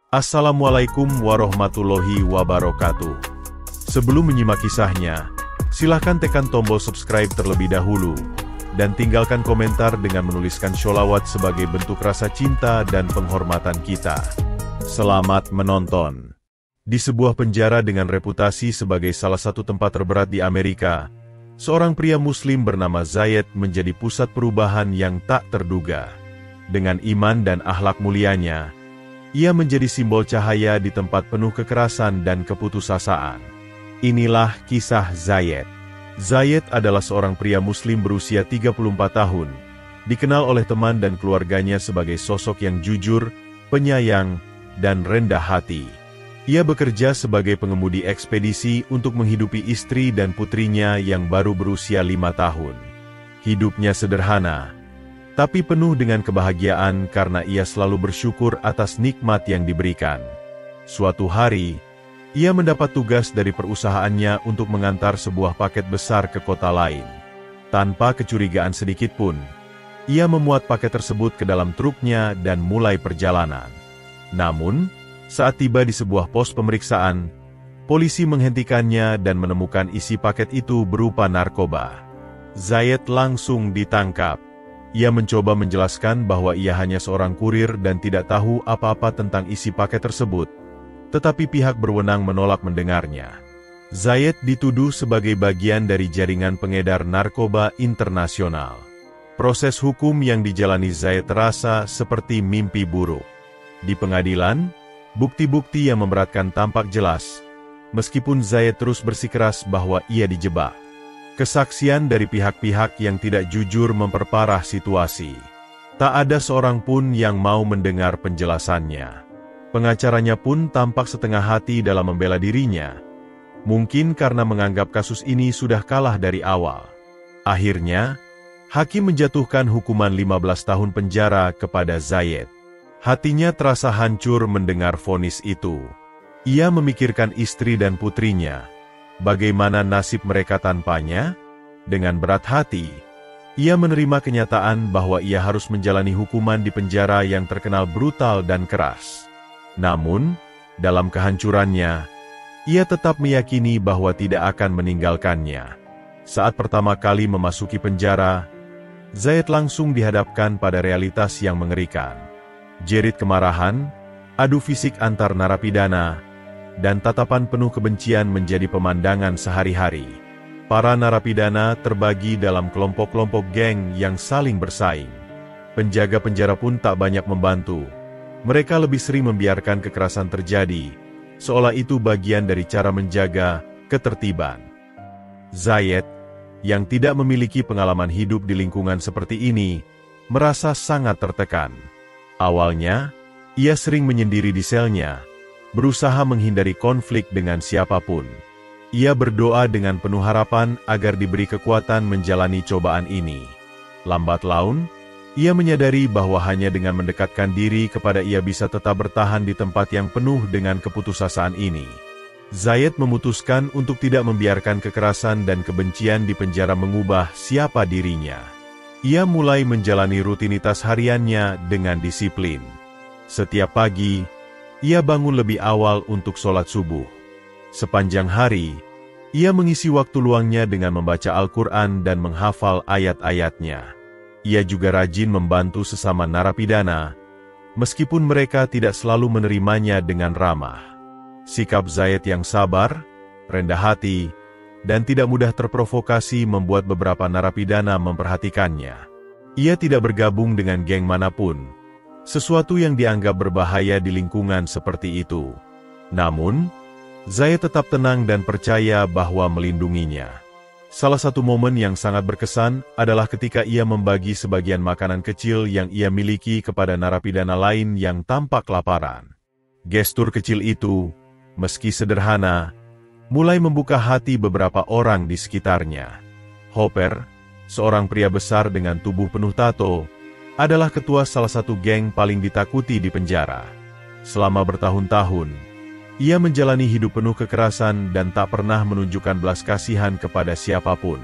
Assalamualaikum warahmatullahi wabarakatuh. Sebelum menyimak kisahnya, silahkan tekan tombol subscribe terlebih dahulu, dan tinggalkan komentar dengan menuliskan sholawat sebagai bentuk rasa cinta dan penghormatan kita. Selamat menonton. Di sebuah penjara dengan reputasi sebagai salah satu tempat terberat di Amerika, seorang pria muslim bernama Zayed menjadi pusat perubahan yang tak terduga. Dengan iman dan akhlak mulianya, ia menjadi simbol cahaya di tempat penuh kekerasan dan keputusasaan. Inilah kisah Zayed. Zayed adalah seorang pria muslim berusia 34 tahun, dikenal oleh teman dan keluarganya sebagai sosok yang jujur, penyayang, dan rendah hati. Ia bekerja sebagai pengemudi ekspedisi untuk menghidupi istri dan putrinya yang baru berusia 5 tahun. Hidupnya sederhana, tapi penuh dengan kebahagiaan karena ia selalu bersyukur atas nikmat yang diberikan. Suatu hari, ia mendapat tugas dari perusahaannya untuk mengantar sebuah paket besar ke kota lain. Tanpa kecurigaan sedikitpun, ia memuat paket tersebut ke dalam truknya dan mulai perjalanan. Namun, saat tiba di sebuah pos pemeriksaan, polisi menghentikannya dan menemukan isi paket itu berupa narkoba. Zayed langsung ditangkap. Ia mencoba menjelaskan bahwa ia hanya seorang kurir dan tidak tahu apa-apa tentang isi paket tersebut, tetapi pihak berwenang menolak mendengarnya. Zayed dituduh sebagai bagian dari jaringan pengedar narkoba internasional. Proses hukum yang dijalani Zayed terasa seperti mimpi buruk. Di pengadilan, bukti-bukti yang memberatkan tampak jelas, meskipun Zayed terus bersikeras bahwa ia dijebak. Kesaksian dari pihak-pihak yang tidak jujur memperparah situasi. Tak ada seorang pun yang mau mendengar penjelasannya. Pengacaranya pun tampak setengah hati dalam membela dirinya. Mungkin karena menganggap kasus ini sudah kalah dari awal. Akhirnya, hakim menjatuhkan hukuman 15 tahun penjara kepada Zayed. Hatinya terasa hancur mendengar vonis itu. Ia memikirkan istri dan putrinya. Bagaimana nasib mereka tanpanya? Dengan berat hati, ia menerima kenyataan bahwa ia harus menjalani hukuman di penjara yang terkenal brutal dan keras. Namun, dalam kehancurannya, ia tetap meyakini bahwa tidak akan meninggalkannya. Saat pertama kali memasuki penjara, Zayed langsung dihadapkan pada realitas yang mengerikan. Jerit kemarahan, adu fisik antar narapidana, dan tatapan penuh kebencian menjadi pemandangan sehari-hari. Para narapidana terbagi dalam kelompok-kelompok geng yang saling bersaing. Penjaga penjara pun tak banyak membantu. Mereka lebih sering membiarkan kekerasan terjadi, seolah itu bagian dari cara menjaga ketertiban. Zayed, yang tidak memiliki pengalaman hidup di lingkungan seperti ini, merasa sangat tertekan. Awalnya, ia sering menyendiri di selnya, berusaha menghindari konflik dengan siapapun. Ia berdoa dengan penuh harapan agar diberi kekuatan menjalani cobaan ini. Lambat laun, ia menyadari bahwa hanya dengan mendekatkan diri kepada ia bisa tetap bertahan di tempat yang penuh dengan keputusasaan ini. Zayed memutuskan untuk tidak membiarkan kekerasan dan kebencian di penjara mengubah siapa dirinya. Ia mulai menjalani rutinitas hariannya dengan disiplin. Setiap pagi, ia bangun lebih awal untuk sholat subuh. Sepanjang hari, ia mengisi waktu luangnya dengan membaca Al-Quran dan menghafal ayat-ayatnya. Ia juga rajin membantu sesama narapidana, meskipun mereka tidak selalu menerimanya dengan ramah. Sikap Zayed yang sabar, rendah hati, dan tidak mudah terprovokasi membuat beberapa narapidana memperhatikannya. Ia tidak bergabung dengan geng manapun, sesuatu yang dianggap berbahaya di lingkungan seperti itu. Namun, Zayed tetap tenang dan percaya bahwa melindunginya. Salah satu momen yang sangat berkesan adalah ketika ia membagi sebagian makanan kecil yang ia miliki kepada narapidana lain yang tampak kelaparan. Gestur kecil itu, meski sederhana, mulai membuka hati beberapa orang di sekitarnya. Hopper, seorang pria besar dengan tubuh penuh tato, adalah ketua salah satu geng paling ditakuti di penjara. Selama bertahun-tahun, ia menjalani hidup penuh kekerasan dan tak pernah menunjukkan belas kasihan kepada siapapun.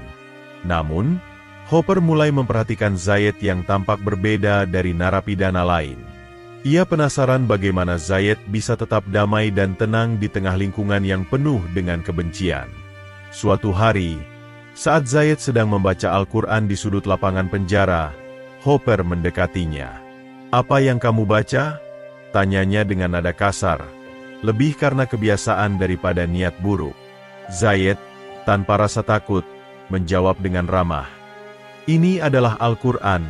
Namun, Hopper mulai memperhatikan Zayed yang tampak berbeda dari narapidana lain. Ia penasaran bagaimana Zayed bisa tetap damai dan tenang di tengah lingkungan yang penuh dengan kebencian. Suatu hari, saat Zayed sedang membaca Al-Quran di sudut lapangan penjara, Hopper mendekatinya. "Apa yang kamu baca?" tanyanya dengan nada kasar, lebih karena kebiasaan daripada niat buruk. Zayed, tanpa rasa takut, menjawab dengan ramah, "Ini adalah Al-Quran,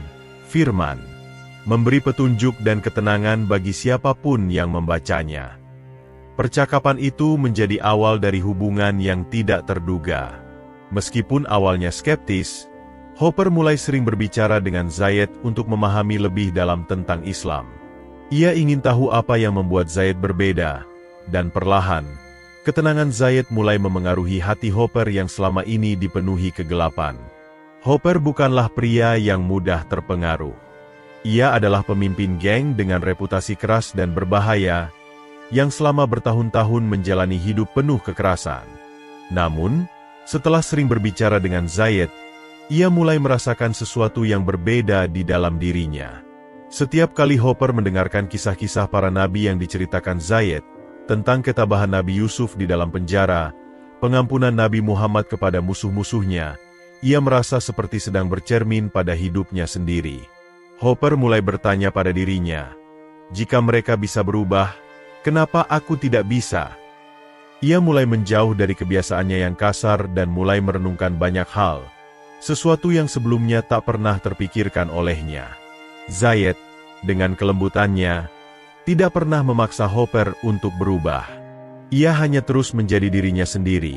firman, memberi petunjuk dan ketenangan bagi siapapun yang membacanya." Percakapan itu menjadi awal dari hubungan yang tidak terduga. Meskipun awalnya skeptis, Hopper mulai sering berbicara dengan Zayed untuk memahami lebih dalam tentang Islam. Ia ingin tahu apa yang membuat Zayed berbeda, dan perlahan, ketenangan Zayed mulai memengaruhi hati Hopper yang selama ini dipenuhi kegelapan. Hopper bukanlah pria yang mudah terpengaruh. Ia adalah pemimpin geng dengan reputasi keras dan berbahaya, yang selama bertahun-tahun menjalani hidup penuh kekerasan. Namun, setelah sering berbicara dengan Zayed, ia mulai merasakan sesuatu yang berbeda di dalam dirinya. Setiap kali Hopper mendengarkan kisah-kisah para nabi yang diceritakan Zayed, tentang ketabahan Nabi Yusuf di dalam penjara, pengampunan Nabi Muhammad kepada musuh-musuhnya, ia merasa seperti sedang bercermin pada hidupnya sendiri. Hopper mulai bertanya pada dirinya, "Jika mereka bisa berubah, kenapa aku tidak bisa?" Ia mulai menjauh dari kebiasaannya yang kasar dan mulai merenungkan banyak hal, sesuatu yang sebelumnya tak pernah terpikirkan olehnya. Zayed, dengan kelembutannya, tidak pernah memaksa Hopper untuk berubah. Ia hanya terus menjadi dirinya sendiri,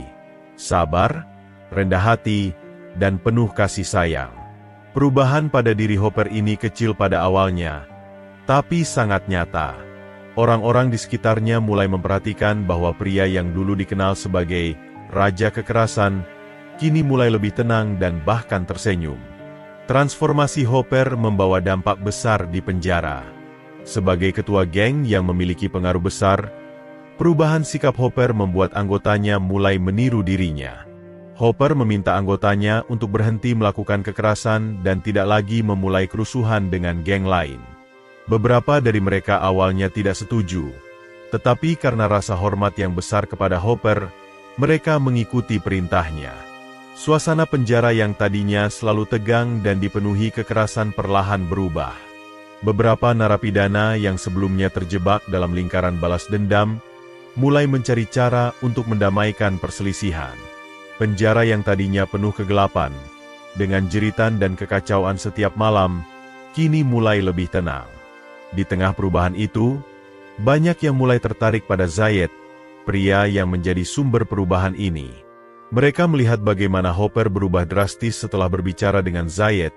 sabar, rendah hati, dan penuh kasih sayang. Perubahan pada diri Hopper ini kecil pada awalnya, tapi sangat nyata. Orang-orang di sekitarnya mulai memperhatikan bahwa pria yang dulu dikenal sebagai raja kekerasan, kini mulai lebih tenang dan bahkan tersenyum. Transformasi Hopper membawa dampak besar di penjara. Sebagai ketua geng yang memiliki pengaruh besar, perubahan sikap Hopper membuat anggotanya mulai meniru dirinya. Hopper meminta anggotanya untuk berhenti melakukan kekerasan dan tidak lagi memulai kerusuhan dengan geng lain. Beberapa dari mereka awalnya tidak setuju, tetapi karena rasa hormat yang besar kepada Hopper, mereka mengikuti perintahnya. Suasana penjara yang tadinya selalu tegang dan dipenuhi kekerasan perlahan berubah. Beberapa narapidana yang sebelumnya terjebak dalam lingkaran balas dendam, mulai mencari cara untuk mendamaikan perselisihan. Penjara yang tadinya penuh kegelapan, dengan jeritan dan kekacauan setiap malam, kini mulai lebih tenang. Di tengah perubahan itu, banyak yang mulai tertarik pada Zayed, pria yang menjadi sumber perubahan ini. Mereka melihat bagaimana Hopper berubah drastis setelah berbicara dengan Zayed,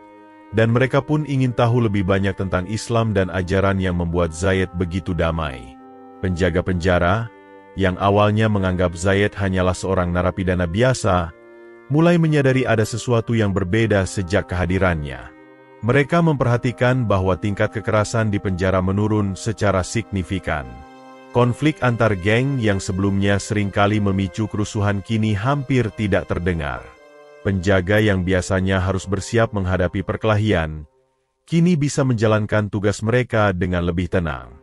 dan mereka pun ingin tahu lebih banyak tentang Islam dan ajaran yang membuat Zayed begitu damai. Penjaga penjara, yang awalnya menganggap Zayed hanyalah seorang narapidana biasa, mulai menyadari ada sesuatu yang berbeda sejak kehadirannya. Mereka memperhatikan bahwa tingkat kekerasan di penjara menurun secara signifikan. Konflik antar geng yang sebelumnya seringkali memicu kerusuhan kini hampir tidak terdengar. Penjaga yang biasanya harus bersiap menghadapi perkelahian, kini bisa menjalankan tugas mereka dengan lebih tenang.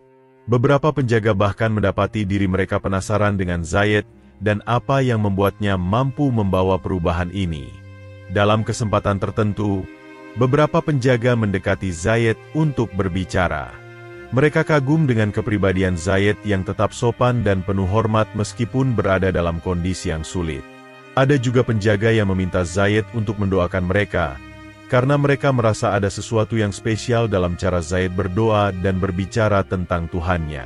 Beberapa penjaga bahkan mendapati diri mereka penasaran dengan Zayed dan apa yang membuatnya mampu membawa perubahan ini. Dalam kesempatan tertentu, beberapa penjaga mendekati Zayed untuk berbicara. Mereka kagum dengan kepribadian Zayed yang tetap sopan dan penuh hormat meskipun berada dalam kondisi yang sulit. Ada juga penjaga yang meminta Zayed untuk mendoakan mereka, karena mereka merasa ada sesuatu yang spesial dalam cara Zayed berdoa dan berbicara tentang Tuhannya.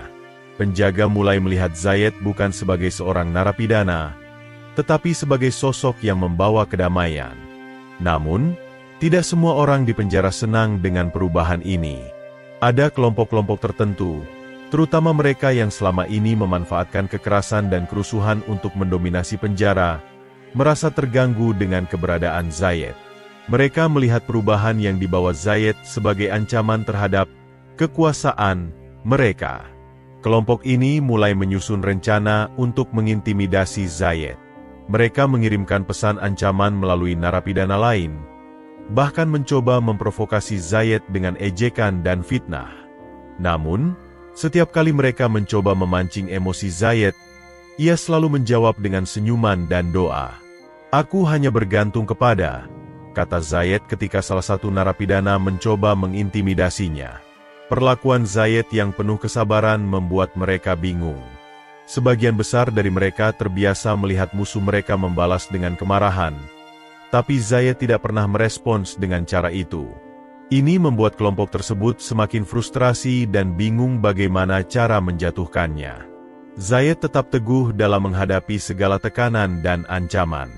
Penjaga mulai melihat Zayed bukan sebagai seorang narapidana, tetapi sebagai sosok yang membawa kedamaian. Namun, tidak semua orang di penjara senang dengan perubahan ini. Ada kelompok-kelompok tertentu, terutama mereka yang selama ini memanfaatkan kekerasan dan kerusuhan untuk mendominasi penjara, merasa terganggu dengan keberadaan Zayed. Mereka melihat perubahan yang dibawa Zayed sebagai ancaman terhadap kekuasaan mereka. Kelompok ini mulai menyusun rencana untuk mengintimidasi Zayed. Mereka mengirimkan pesan ancaman melalui narapidana lain, bahkan mencoba memprovokasi Zayed dengan ejekan dan fitnah. Namun, Setiap kali mereka mencoba memancing emosi Zayed, ia selalu menjawab dengan senyuman dan doa. "Aku hanya bergantung kepada," kata Zayed ketika salah satu narapidana mencoba mengintimidasinya. Perlakuan Zayed yang penuh kesabaran membuat mereka bingung. Sebagian besar dari mereka terbiasa melihat musuh mereka membalas dengan kemarahan, tapi Zayed tidak pernah merespons dengan cara itu. Ini membuat kelompok tersebut semakin frustrasi dan bingung bagaimana cara menjatuhkannya. Zayed tetap teguh dalam menghadapi segala tekanan dan ancaman.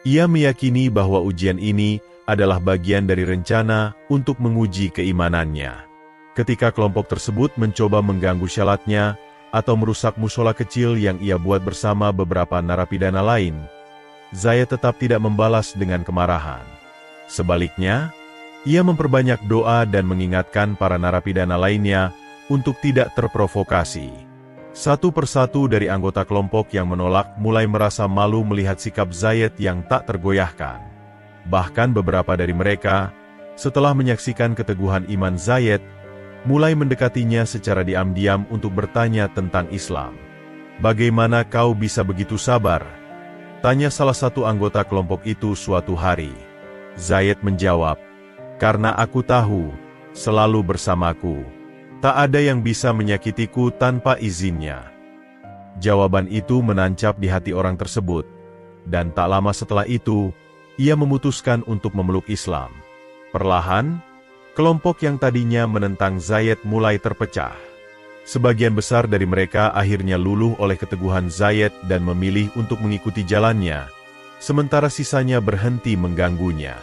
Ia meyakini bahwa ujian ini adalah bagian dari rencana untuk menguji keimanannya. Ketika kelompok tersebut mencoba mengganggu syalatnya atau merusak musola kecil yang ia buat bersama beberapa narapidana lain, Zayed tetap tidak membalas dengan kemarahan. Sebaliknya, ia memperbanyak doa dan mengingatkan para narapidana lainnya untuk tidak terprovokasi. Satu persatu dari anggota kelompok yang menolak mulai merasa malu melihat sikap Zayed yang tak tergoyahkan. Bahkan beberapa dari mereka, setelah menyaksikan keteguhan iman Zayed, mulai mendekatinya secara diam-diam untuk bertanya tentang Islam. "Bagaimana kau bisa begitu sabar?" tanya salah satu anggota kelompok itu suatu hari. Zayed menjawab, "Karena aku tahu, selalu bersamaku. Tak ada yang bisa menyakitiku tanpa izinnya." Jawaban itu menancap di hati orang tersebut, dan tak lama setelah itu, ia memutuskan untuk memeluk Islam. Perlahan, kelompok yang tadinya menentang Zayed mulai terpecah. Sebagian besar dari mereka akhirnya luluh oleh keteguhan Zayed dan memilih untuk mengikuti jalannya, sementara sisanya berhenti mengganggunya.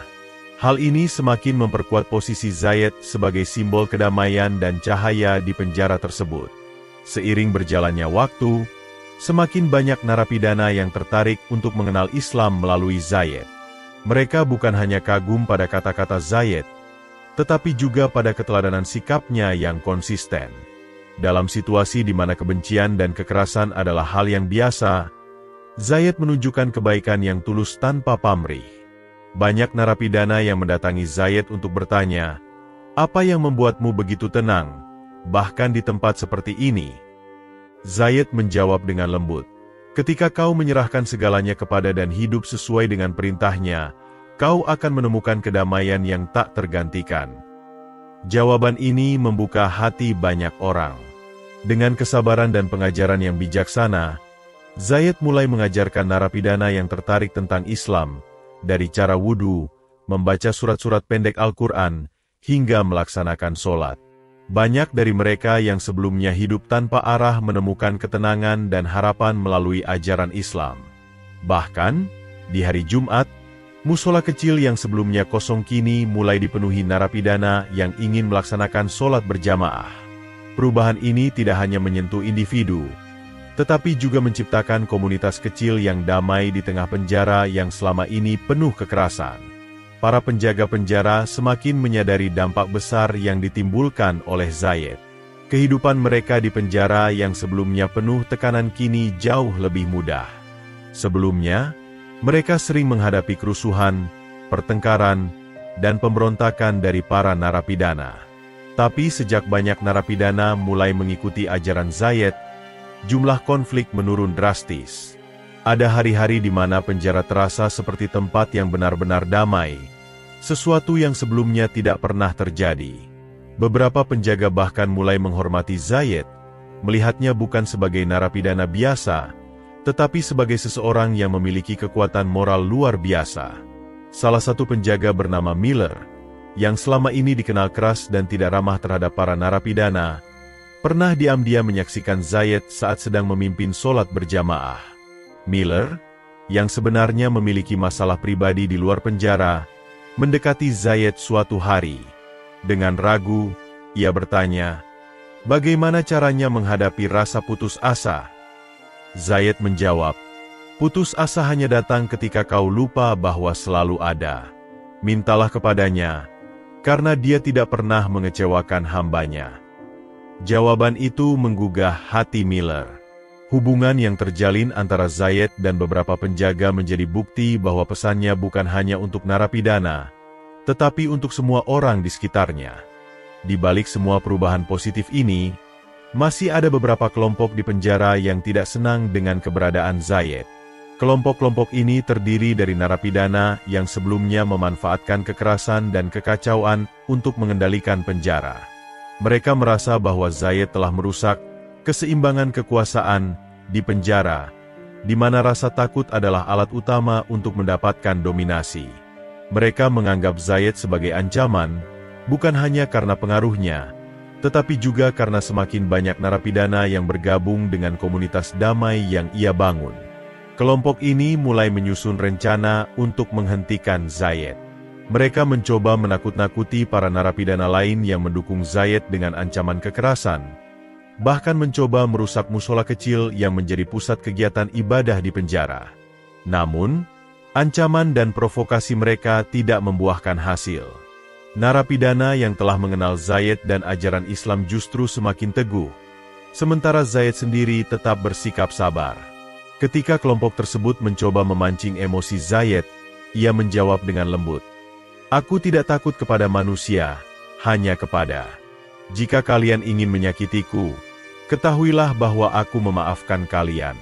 Hal ini semakin memperkuat posisi Zayed sebagai simbol kedamaian dan cahaya di penjara tersebut. Seiring berjalannya waktu, semakin banyak narapidana yang tertarik untuk mengenal Islam melalui Zayed. Mereka bukan hanya kagum pada kata-kata Zayed, tetapi juga pada keteladanan sikapnya yang konsisten. Dalam situasi di mana kebencian dan kekerasan adalah hal yang biasa, Zayed menunjukkan kebaikan yang tulus tanpa pamrih. Banyak narapidana yang mendatangi Zayed untuk bertanya, "Apa yang membuatmu begitu tenang, bahkan di tempat seperti ini?" Zayed menjawab dengan lembut, "Ketika kau menyerahkan segalanya kepada dan hidup sesuai dengan perintahnya, kau akan menemukan kedamaian yang tak tergantikan." Jawaban ini membuka hati banyak orang. Dengan kesabaran dan pengajaran yang bijaksana, Zayed mulai mengajarkan narapidana yang tertarik tentang Islam, dari cara wudhu, membaca surat-surat pendek Al-Quran, hingga melaksanakan sholat. Banyak dari mereka yang sebelumnya hidup tanpa arah menemukan ketenangan dan harapan melalui ajaran Islam. Bahkan, di hari Jumat, musola kecil yang sebelumnya kosong kini mulai dipenuhi narapidana yang ingin melaksanakan sholat berjamaah. Perubahan ini tidak hanya menyentuh individu, tetapi juga menciptakan komunitas kecil yang damai di tengah penjara yang selama ini penuh kekerasan. Para penjaga penjara semakin menyadari dampak besar yang ditimbulkan oleh Zayed. Kehidupan mereka di penjara yang sebelumnya penuh tekanan kini jauh lebih mudah. Sebelumnya, mereka sering menghadapi kerusuhan, pertengkaran, dan pemberontakan dari para narapidana. Tapi sejak banyak narapidana mulai mengikuti ajaran Zayed, jumlah konflik menurun drastis. Ada hari-hari di mana penjara terasa seperti tempat yang benar-benar damai, sesuatu yang sebelumnya tidak pernah terjadi. Beberapa penjaga bahkan mulai menghormati Zayed, melihatnya bukan sebagai narapidana biasa, tetapi sebagai seseorang yang memiliki kekuatan moral luar biasa. Salah satu penjaga bernama Miller, yang selama ini dikenal keras dan tidak ramah terhadap para narapidana, pernah diam-diam menyaksikan Zayed saat sedang memimpin sholat berjamaah. Miller, yang sebenarnya memiliki masalah pribadi di luar penjara, mendekati Zayed suatu hari. Dengan ragu, ia bertanya, "Bagaimana caranya menghadapi rasa putus asa?" Zayed menjawab, "Putus asa hanya datang ketika kau lupa bahwa selalu ada. Mintalah kepadanya, karena dia tidak pernah mengecewakan hambanya." Jawaban itu menggugah hati Miller. Hubungan yang terjalin antara Zayed dan beberapa penjaga menjadi bukti bahwa pesannya bukan hanya untuk narapidana, tetapi untuk semua orang di sekitarnya. Di balik semua perubahan positif ini, Masih ada beberapa kelompok di penjara yang tidak senang dengan keberadaan Zayed. Kelompok-kelompok ini terdiri dari narapidana yang sebelumnya memanfaatkan kekerasan dan kekacauan untuk mengendalikan penjara. Mereka merasa bahwa Zayed telah merusak keseimbangan kekuasaan di penjara, di mana rasa takut adalah alat utama untuk mendapatkan dominasi. Mereka menganggap Zayed sebagai ancaman, bukan hanya karena pengaruhnya, tetapi juga karena semakin banyak narapidana yang bergabung dengan komunitas damai yang ia bangun. Kelompok ini mulai menyusun rencana untuk menghentikan Zayed. Mereka mencoba menakut-nakuti para narapidana lain yang mendukung Zayed dengan ancaman kekerasan, bahkan mencoba merusak musola kecil yang menjadi pusat kegiatan ibadah di penjara. Namun, ancaman dan provokasi mereka tidak membuahkan hasil. Narapidana yang telah mengenal Zayed dan ajaran Islam justru semakin teguh, sementara Zayed sendiri tetap bersikap sabar. Ketika kelompok tersebut mencoba memancing emosi Zayed, ia menjawab dengan lembut, "Aku tidak takut kepada manusia, hanya kepada. Jika kalian ingin menyakitiku, ketahuilah bahwa aku memaafkan kalian."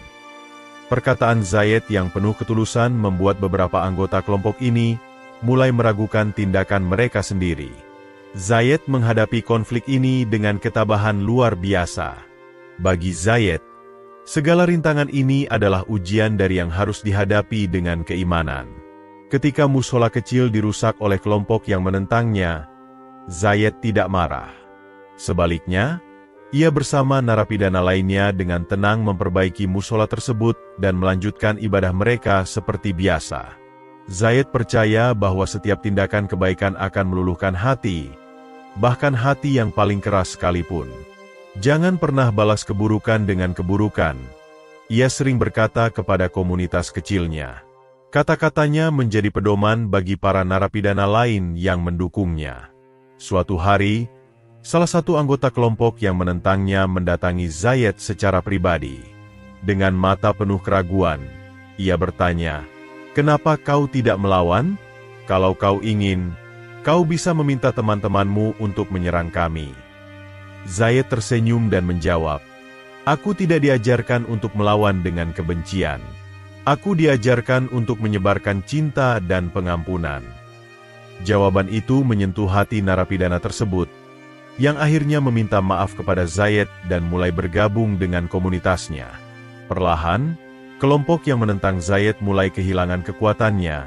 Perkataan Zayed yang penuh ketulusan membuat beberapa anggota kelompok ini mulai meragukan tindakan mereka sendiri. Zayed menghadapi konflik ini dengan ketabahan luar biasa. Bagi Zayed, segala rintangan ini adalah ujian dari yang harus dihadapi dengan keimanan. Ketika musola kecil dirusak oleh kelompok yang menentangnya, Zayed tidak marah. Sebaliknya, ia bersama narapidana lainnya dengan tenang memperbaiki musola tersebut dan melanjutkan ibadah mereka seperti biasa. Zayed percaya bahwa setiap tindakan kebaikan akan meluluhkan hati, bahkan hati yang paling keras sekalipun. Jangan pernah balas keburukan dengan keburukan, ia sering berkata kepada komunitas kecilnya. Kata-katanya menjadi pedoman bagi para narapidana lain yang mendukungnya. Suatu hari, salah satu anggota kelompok yang menentangnya mendatangi Zayed secara pribadi. Dengan mata penuh keraguan, ia bertanya, "Kenapa kau tidak melawan? Kalau kau ingin, kau bisa meminta teman-temanmu untuk menyerang kami." Zayed tersenyum dan menjawab, "Aku tidak diajarkan untuk melawan dengan kebencian. Aku diajarkan untuk menyebarkan cinta dan pengampunan." Jawaban itu menyentuh hati narapidana tersebut, yang akhirnya meminta maaf kepada Zayed dan mulai bergabung dengan komunitasnya. Perlahan, kelompok yang menentang Zayed mulai kehilangan kekuatannya,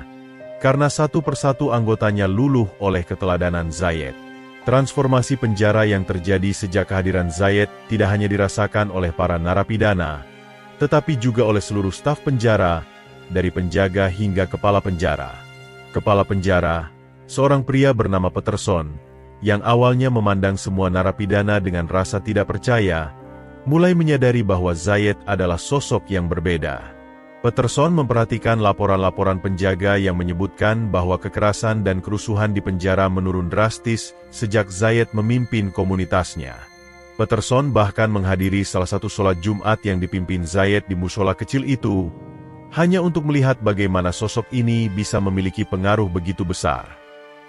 karena satu persatu anggotanya luluh oleh keteladanan Zayed. Transformasi penjara yang terjadi sejak kehadiran Zayed tidak hanya dirasakan oleh para narapidana, tetapi juga oleh seluruh staf penjara, dari penjaga hingga kepala penjara. Kepala penjara, seorang pria bernama Peterson, yang awalnya memandang semua narapidana dengan rasa tidak percaya, mulai menyadari bahwa Zayed adalah sosok yang berbeda. Peterson memperhatikan laporan-laporan penjaga yang menyebutkan bahwa kekerasan dan kerusuhan di penjara menurun drastis sejak Zayed memimpin komunitasnya. Peterson bahkan menghadiri salah satu sholat Jumat yang dipimpin Zayed di musola kecil itu, hanya untuk melihat bagaimana sosok ini bisa memiliki pengaruh begitu besar.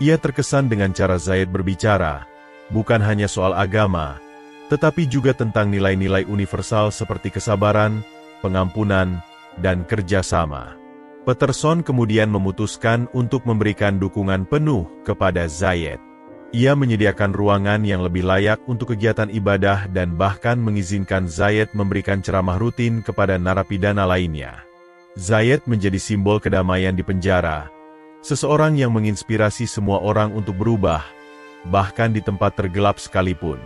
Ia terkesan dengan cara Zayed berbicara, bukan hanya soal agama, tetapi juga tentang nilai-nilai universal seperti kesabaran, pengampunan, dan kerjasama. Peterson kemudian memutuskan untuk memberikan dukungan penuh kepada Zayed. Ia menyediakan ruangan yang lebih layak untuk kegiatan ibadah dan bahkan mengizinkan Zayed memberikan ceramah rutin kepada narapidana lainnya. Zayed menjadi simbol kedamaian di penjara, seseorang yang menginspirasi semua orang untuk berubah, bahkan di tempat tergelap sekalipun.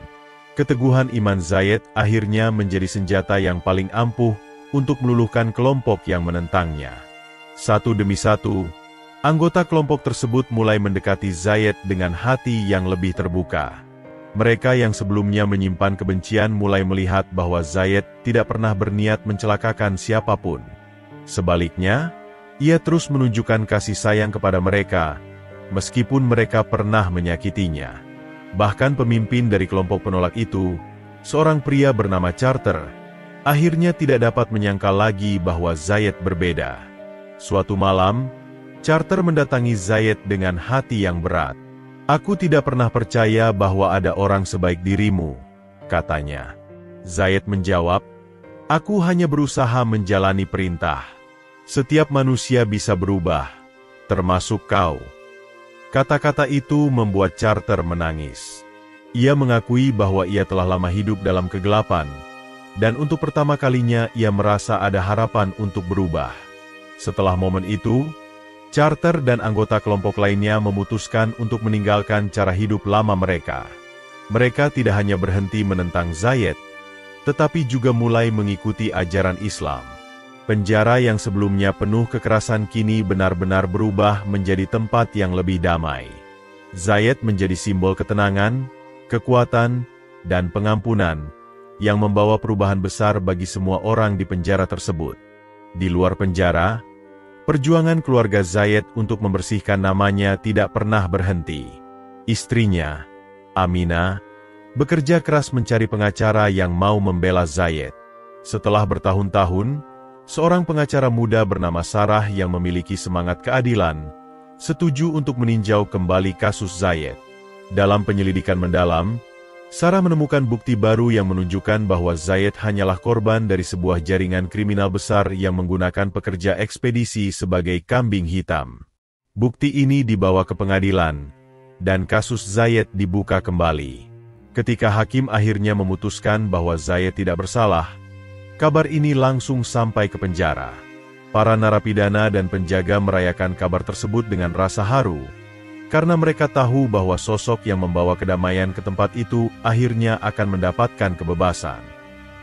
Keteguhan iman Zayed akhirnya menjadi senjata yang paling ampuh untuk meluluhkan kelompok yang menentangnya. Satu demi satu, anggota kelompok tersebut mulai mendekati Zayed dengan hati yang lebih terbuka. Mereka yang sebelumnya menyimpan kebencian mulai melihat bahwa Zayed tidak pernah berniat mencelakakan siapapun. Sebaliknya, ia terus menunjukkan kasih sayang kepada mereka, meskipun mereka pernah menyakitinya. Bahkan pemimpin dari kelompok penolak itu, seorang pria bernama Charter, akhirnya tidak dapat menyangka lagi bahwa Zayed berbeda. Suatu malam, Charter mendatangi Zayed dengan hati yang berat. "Aku tidak pernah percaya bahwa ada orang sebaik dirimu," katanya. Zayed menjawab, "Aku hanya berusaha menjalani perintah. Setiap manusia bisa berubah, termasuk kau." Kata-kata itu membuat Carter menangis. Ia mengakui bahwa ia telah lama hidup dalam kegelapan, dan untuk pertama kalinya ia merasa ada harapan untuk berubah. Setelah momen itu, Carter dan anggota kelompok lainnya memutuskan untuk meninggalkan cara hidup lama mereka. Mereka tidak hanya berhenti menentang Zayed, tetapi juga mulai mengikuti ajaran Islam. Penjara yang sebelumnya penuh kekerasan kini benar-benar berubah menjadi tempat yang lebih damai. Zayed menjadi simbol ketenangan, kekuatan, dan pengampunan, yang membawa perubahan besar bagi semua orang di penjara tersebut. Di luar penjara, perjuangan keluarga Zayed untuk membersihkan namanya tidak pernah berhenti. Istrinya, Amina, bekerja keras mencari pengacara yang mau membela Zayed. Setelah bertahun-tahun, seorang pengacara muda bernama Sarah yang memiliki semangat keadilan, setuju untuk meninjau kembali kasus Zayed. Dalam penyelidikan mendalam, Sarah menemukan bukti baru yang menunjukkan bahwa Zayed hanyalah korban dari sebuah jaringan kriminal besar yang menggunakan pekerja ekspedisi sebagai kambing hitam. Bukti ini dibawa ke pengadilan, dan kasus Zayed dibuka kembali. Ketika hakim akhirnya memutuskan bahwa Zayed tidak bersalah, kabar ini langsung sampai ke penjara. Para narapidana dan penjaga merayakan kabar tersebut dengan rasa haru, karena mereka tahu bahwa sosok yang membawa kedamaian ke tempat itu akhirnya akan mendapatkan kebebasan.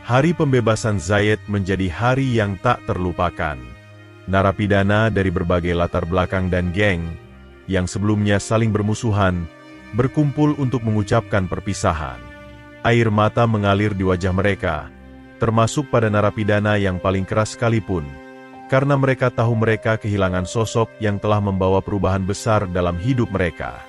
Hari pembebasan Zayed menjadi hari yang tak terlupakan. Narapidana dari berbagai latar belakang dan geng, yang sebelumnya saling bermusuhan, berkumpul untuk mengucapkan perpisahan. Air mata mengalir di wajah mereka, termasuk pada narapidana yang paling keras sekalipun, karena mereka tahu mereka kehilangan sosok yang telah membawa perubahan besar dalam hidup mereka.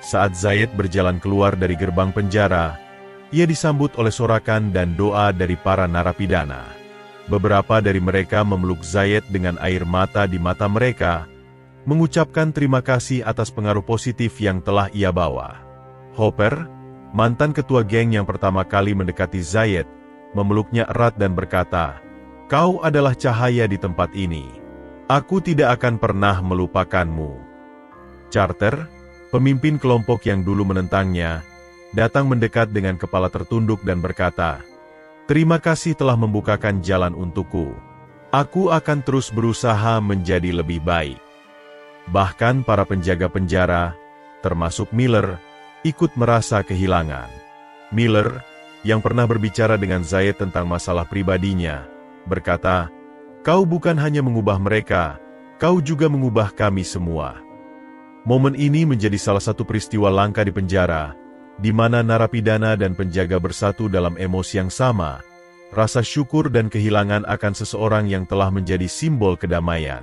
Saat Zayed berjalan keluar dari gerbang penjara, ia disambut oleh sorakan dan doa dari para narapidana. Beberapa dari mereka memeluk Zayed dengan air mata di mata mereka, mengucapkan terima kasih atas pengaruh positif yang telah ia bawa. Hopper, mantan ketua geng yang pertama kali mendekati Zayed, memeluknya erat dan berkata, "Kau adalah cahaya di tempat ini. Aku tidak akan pernah melupakanmu." Carter, pemimpin kelompok yang dulu menentangnya, datang mendekat dengan kepala tertunduk dan berkata, "Terima kasih telah membukakan jalan untukku. Aku akan terus berusaha menjadi lebih baik." Bahkan para penjaga penjara, termasuk Miller, ikut merasa kehilangan. Miller, yang pernah berbicara dengan Zayed tentang masalah pribadinya, berkata, "Kau bukan hanya mengubah mereka, kau juga mengubah kami semua." Momen ini menjadi salah satu peristiwa langka di penjara, di mana narapidana dan penjaga bersatu dalam emosi yang sama, rasa syukur dan kehilangan akan seseorang yang telah menjadi simbol kedamaian.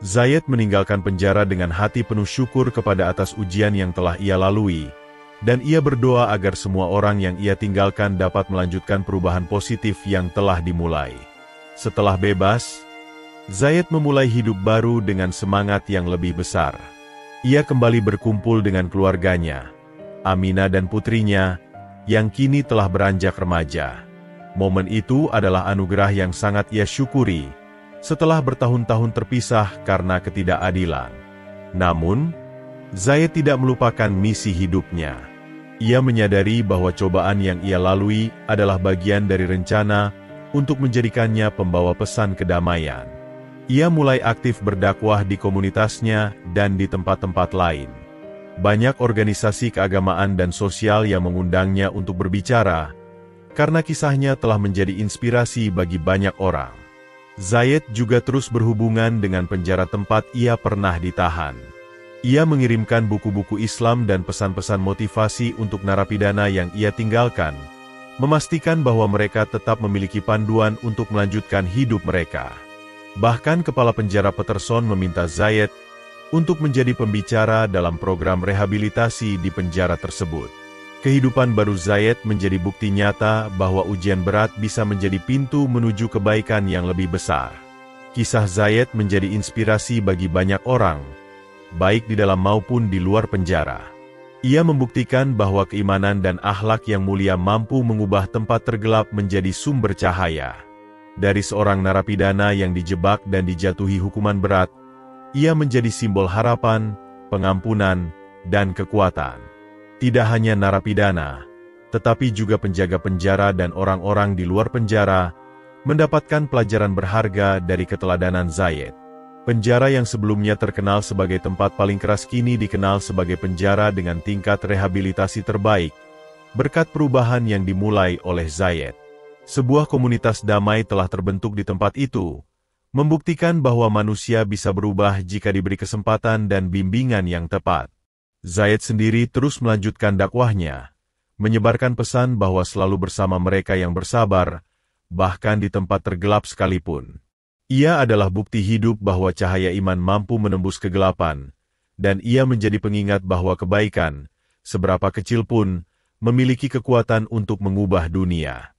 Zayed meninggalkan penjara dengan hati penuh syukur kepada atas ujian yang telah ia lalui, dan ia berdoa agar semua orang yang ia tinggalkan dapat melanjutkan perubahan positif yang telah dimulai. Setelah bebas, Zayed memulai hidup baru dengan semangat yang lebih besar. Ia kembali berkumpul dengan keluarganya, Amina dan putrinya, yang kini telah beranjak remaja. Momen itu adalah anugerah yang sangat ia syukuri, setelah bertahun-tahun terpisah karena ketidakadilan. Namun, Zayed tidak melupakan misi hidupnya. Ia menyadari bahwa cobaan yang ia lalui adalah bagian dari rencana untuk menjadikannya pembawa pesan kedamaian. Ia mulai aktif berdakwah di komunitasnya dan di tempat-tempat lain. Banyak organisasi keagamaan dan sosial yang mengundangnya untuk berbicara, karena kisahnya telah menjadi inspirasi bagi banyak orang. Zayed juga terus berhubungan dengan penjara tempat ia pernah ditahan. Ia mengirimkan buku-buku Islam dan pesan-pesan motivasi untuk narapidana yang ia tinggalkan, memastikan bahwa mereka tetap memiliki panduan untuk melanjutkan hidup mereka. Bahkan Kepala Penjara Peterson meminta Zayed untuk menjadi pembicara dalam program rehabilitasi di penjara tersebut. Kehidupan baru Zayed menjadi bukti nyata bahwa ujian berat bisa menjadi pintu menuju kebaikan yang lebih besar. Kisah Zayed menjadi inspirasi bagi banyak orang, baik di dalam maupun di luar penjara. Ia membuktikan bahwa keimanan dan akhlak yang mulia mampu mengubah tempat tergelap menjadi sumber cahaya. Dari seorang narapidana yang dijebak dan dijatuhi hukuman berat, ia menjadi simbol harapan, pengampunan, dan kekuatan. Tidak hanya narapidana, tetapi juga penjaga penjara dan orang-orang di luar penjara mendapatkan pelajaran berharga dari keteladanan Zayed. Penjara yang sebelumnya terkenal sebagai tempat paling keras kini dikenal sebagai penjara dengan tingkat rehabilitasi terbaik, berkat perubahan yang dimulai oleh Zayed. Sebuah komunitas damai telah terbentuk di tempat itu, membuktikan bahwa manusia bisa berubah jika diberi kesempatan dan bimbingan yang tepat. Zayed sendiri terus melanjutkan dakwahnya, menyebarkan pesan bahwa selalu bersama mereka yang bersabar, bahkan di tempat tergelap sekalipun. Ia adalah bukti hidup bahwa cahaya iman mampu menembus kegelapan, dan ia menjadi pengingat bahwa kebaikan, seberapa kecil pun, memiliki kekuatan untuk mengubah dunia.